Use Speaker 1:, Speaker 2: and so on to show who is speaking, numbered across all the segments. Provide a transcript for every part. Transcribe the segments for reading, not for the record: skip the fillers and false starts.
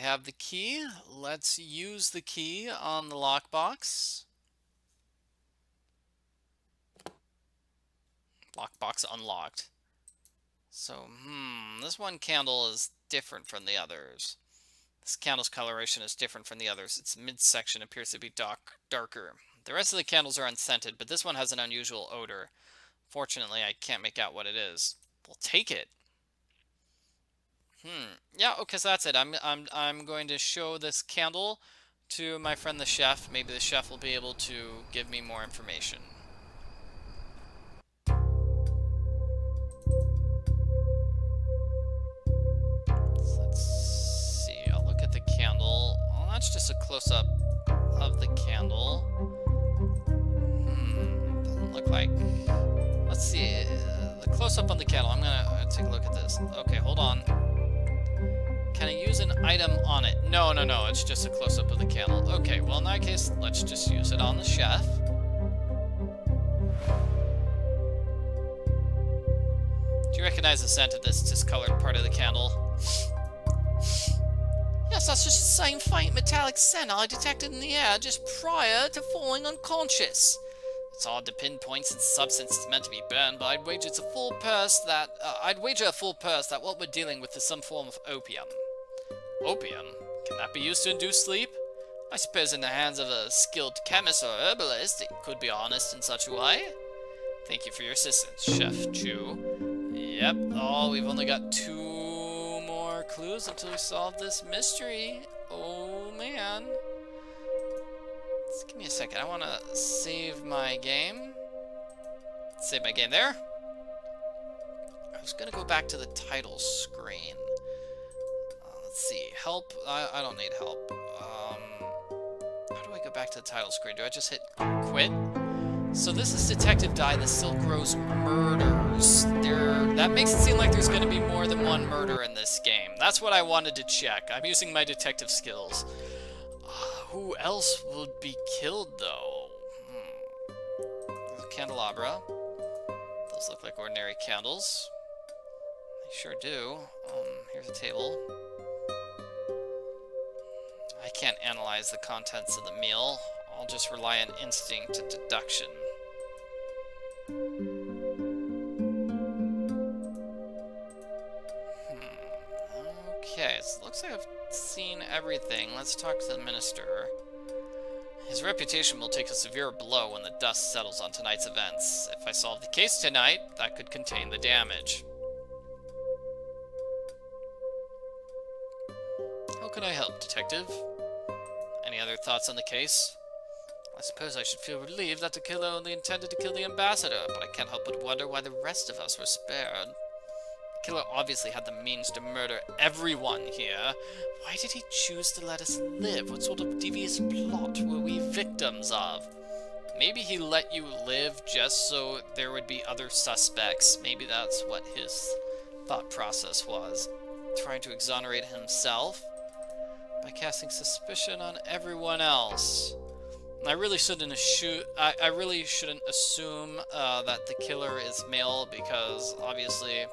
Speaker 1: have the key. Let's use the key on the lockbox. Lockbox unlocked. So, this one candle is different from the others. This candle's coloration is different from the others. Its midsection appears to be darker. The rest of the candles are unscented, but this one has an unusual odor. Fortunately, I can't make out what it is. We'll take it. Yeah, okay, so that's it. I'm going to show this candle to my friend the chef. Maybe the chef will be able to give me more information. So let's see. I'll look at the candle. Well, that's just a close-up of the candle. Doesn't look like... Let's see. The close-up on the candle. I'm gonna take a look at this. Okay, hold on. Can I use an item on it? No, it's just a close-up of the candle. Okay, well in that case, let's just use it on the chef. Do you recognize the scent of this discolored part of the candle? Yes, that's just the same faint metallic scent I detected in the air just prior to falling unconscious. It's hard to pinpoint since the substance is meant to be burned, but I'd wager a full purse that what we're dealing with is some form of opium. Opium? Can that be used to induce sleep? I suppose in the hands of a skilled chemist or herbalist, it could be harnessed in such a way. Thank you for your assistance, Chef Chu. Yep, we've only got 2 more clues until we solve this mystery. Oh, man. Just give me a second. I want to save my game. Save my game there. I was going to go back to the title screen. Let's see. Help. I don't need help. How do I go back to the title screen? Do I just hit quit? So this is Detective Dye the Silk Rose Murders. That makes it seem like there's going to be more than one murder in this game. That's what I wanted to check. I'm using my detective skills. Who else would be killed, though? There's a candelabra. Those look like ordinary candles. They sure do. Here's a table. I can't analyze the contents of the meal. I'll just rely on instinct and deduction. Okay, so it looks like I've seen everything. Let's talk to the minister. His reputation will take a severe blow when the dust settles on tonight's events. If I solve the case tonight, that could contain the damage. How can I help, Detective? Any other thoughts on the case? I suppose I should feel relieved that the killer only intended to kill the ambassador, but I can't help but wonder why the rest of us were spared. The killer obviously had the means to murder everyone here. Why did he choose to let us live? What sort of devious plot were we victims of? Maybe he let you live just so there would be other suspects. Maybe that's what his thought process was. Trying to exonerate himself by casting suspicion on everyone else. I really shouldn't assume that the killer is male, because obviously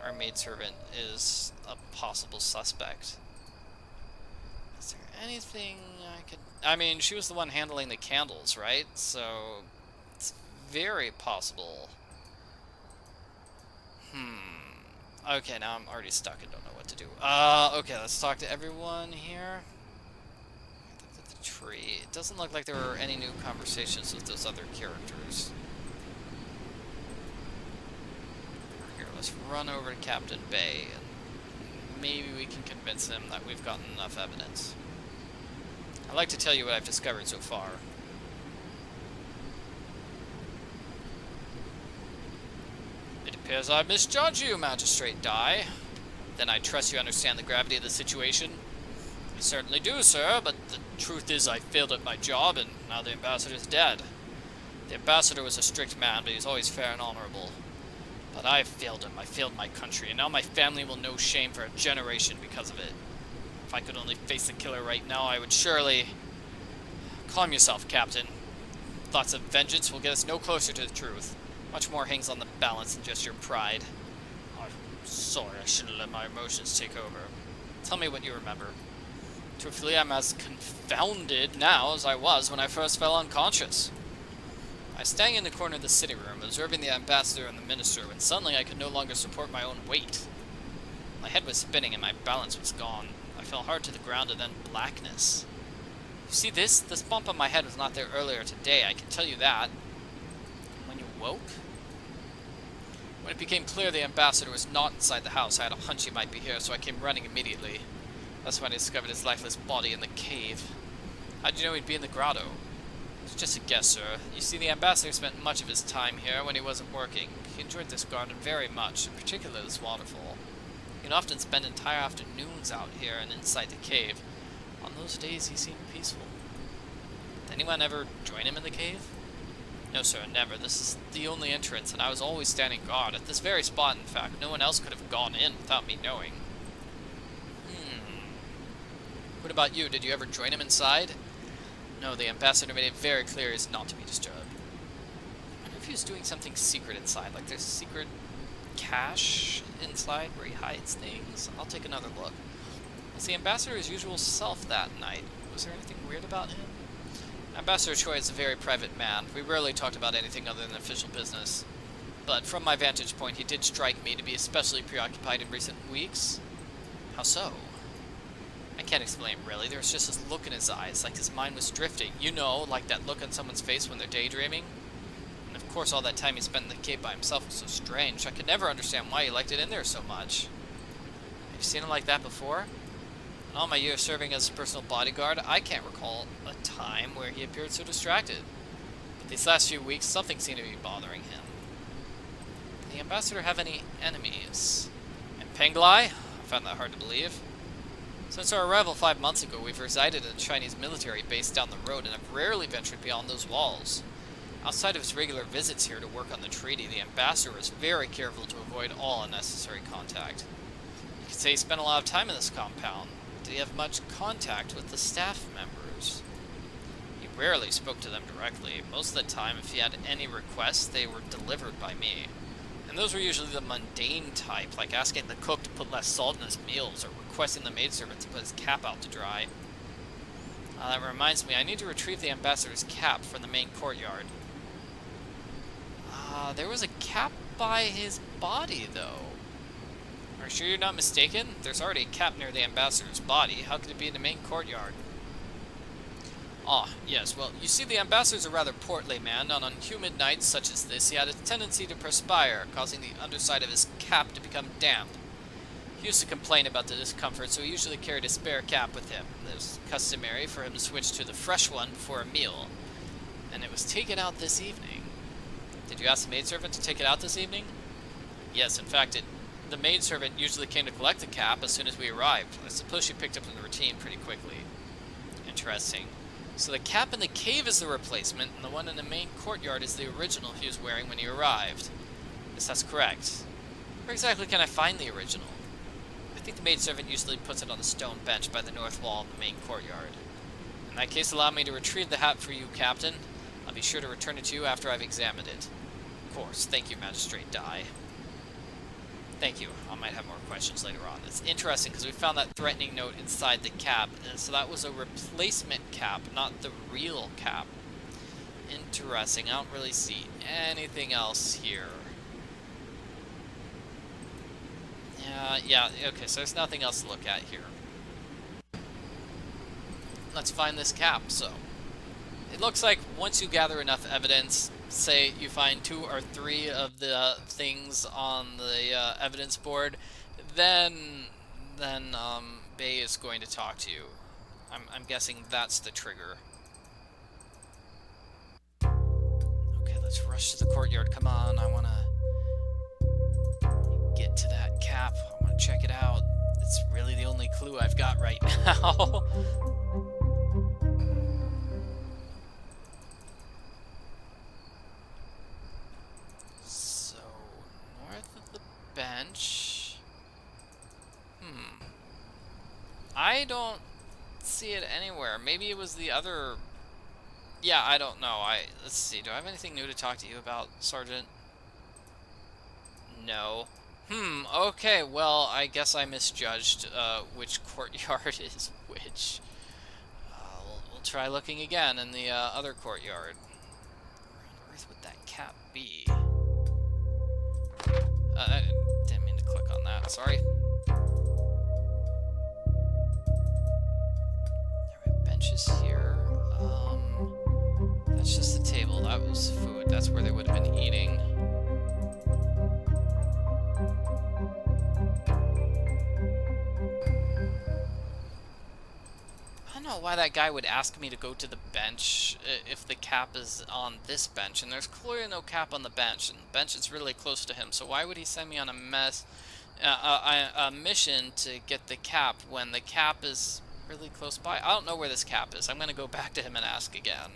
Speaker 1: our maidservant is a possible suspect. Is there anything I could... I mean, she was the one handling the candles, right? So it's very possible. Okay, now I'm already stuck and don't know what to do. Okay, let's talk to everyone here. Tree. It doesn't look like there were any new conversations with those other characters. Here, let's run over to Captain Bay, and maybe we can convince him that we've gotten enough evidence. I'd like to tell you what I've discovered so far. It appears I misjudged you, Magistrate Dye. Then I trust you understand the gravity of the situation. I certainly do, sir, but the truth is I failed at my job, and now the ambassador's dead. The ambassador was a strict man, but he's always fair and honorable. But I failed him. I failed my country, and now my family will know shame for a generation because of it. If I could only face the killer right now, I would surely... Calm yourself, Captain. Thoughts of vengeance will get us no closer to the truth. Much more hangs on the balance than just your pride. I'm sorry, I shouldn't let my emotions take over. Tell me what you remember. Truthfully, I'm as confounded now as I was when I first fell unconscious. I was standing in the corner of the sitting room, observing the ambassador and the minister, when suddenly I could no longer support my own weight. My head was spinning and my balance was gone. I fell hard to the ground and then blackness. You see this? This bump on my head was not there earlier today, I can tell you that. When you woke? When it became clear the ambassador was not inside the house, I had a hunch he might be here, so I came running immediately. That's when I discovered his lifeless body in the cave. How'd you know he'd be in the grotto? It's just a guess, sir. You see, the ambassador spent much of his time here when he wasn't working. He enjoyed this garden very much, in particular this waterfall. He'd often spend entire afternoons out here and inside the cave. On those days, he seemed peaceful. Did anyone ever join him in the cave? No, sir, never. This is the only entrance, and I was always standing guard. At this very spot, in fact, no one else could have gone in without me knowing. What about you? Did you ever join him inside? No, the ambassador made it very clear he's not to be disturbed. I wonder if he was doing something secret inside, like there's a secret cache inside where he hides things. I'll take another look. Was the ambassador his usual self that night? Was there anything weird about him? Ambassador Choi is a very private man. We rarely talked about anything other than official business. But from my vantage point, he did strike me to be especially preoccupied in recent weeks. How so? I can't explain, really. There was just this look in his eyes, like his mind was drifting. You know, like that look on someone's face when they're daydreaming. And of course, all that time he spent in the cave by himself was so strange. I could never understand why he liked it in there so much. Have you seen him like that before? In all my years serving as a personal bodyguard, I can't recall a time where he appeared so distracted. But these last few weeks, something seemed to be bothering him. Did the ambassador have any enemies? In Penglai? I found that hard to believe. Since our arrival 5 months ago, we've resided in a Chinese military base down the road and have rarely ventured beyond those walls. Outside of his regular visits here to work on the treaty, the ambassador is very careful to avoid all unnecessary contact. You could say he spent a lot of time in this compound. Did he have much contact with the staff members? He rarely spoke to them directly. Most of the time, if he had any requests, they were delivered by me. And those were usually the mundane type, like asking the cook to put less salt in his meals, or requesting the maidservant to put his cap out to dry. That reminds me, I need to retrieve the ambassador's cap from the main courtyard. There was a cap by his body, though. Are you sure you're not mistaken? There's already a cap near the ambassador's body. How could it be in the main courtyard? Yes, well, you see, the ambassador's a rather portly man, and on humid nights such as this, he had a tendency to perspire, causing the underside of his cap to become damp. He used to complain about the discomfort, so he usually carried a spare cap with him. It was customary for him to switch to the fresh one before a meal, and it was taken out this evening. Did you ask the maidservant to take it out this evening? Yes, in fact, the maidservant usually came to collect the cap as soon as we arrived. I suppose she picked up the routine pretty quickly. Interesting. So the cap in the cave is the replacement, and the one in the main courtyard is the original he was wearing when he arrived. Yes, that's correct. Where exactly can I find the original? I think the maidservant usually puts it on the stone bench by the north wall of the main courtyard. In that case, allow me to retrieve the hat for you, Captain. I'll be sure to return it to you after I've examined it. Of course. Thank you, Magistrate Dai. Thank you. I might have more questions later on. It's interesting because we found that threatening note inside the cap, and so that was a replacement cap, not the real cap. Interesting. I don't really see anything else here. Yeah, okay, so there's nothing else to look at here. Let's find this cap, so. It looks like once you gather enough evidence, say you find 2 or 3 of the things on the evidence board, then Bay is going to talk to you. I'm guessing that's the trigger. Okay, let's rush to the courtyard. Come on, I want to get to that cap. I want to check it out. It's really the only clue I've got right now. Bench. I don't see it anywhere. Maybe it was the other... Yeah, I don't know. Let's see. Do I have anything new to talk to you about, Sergeant? No. Okay. Well, I guess I misjudged which courtyard is which. We'll try looking again in the other courtyard. Where on earth would that cap be? I didn't mean to click on that, sorry. There are benches here. That's just a table. That was food. That's where they would have been eating. I don't know why that guy would ask me to go to the bench if the cap is on this bench, and there's clearly no cap on the bench, and the bench is really close to him, so why would he send me on a mission to get the cap when the cap is really close by? I don't know where this cap is. I'm going to go back to him and ask again.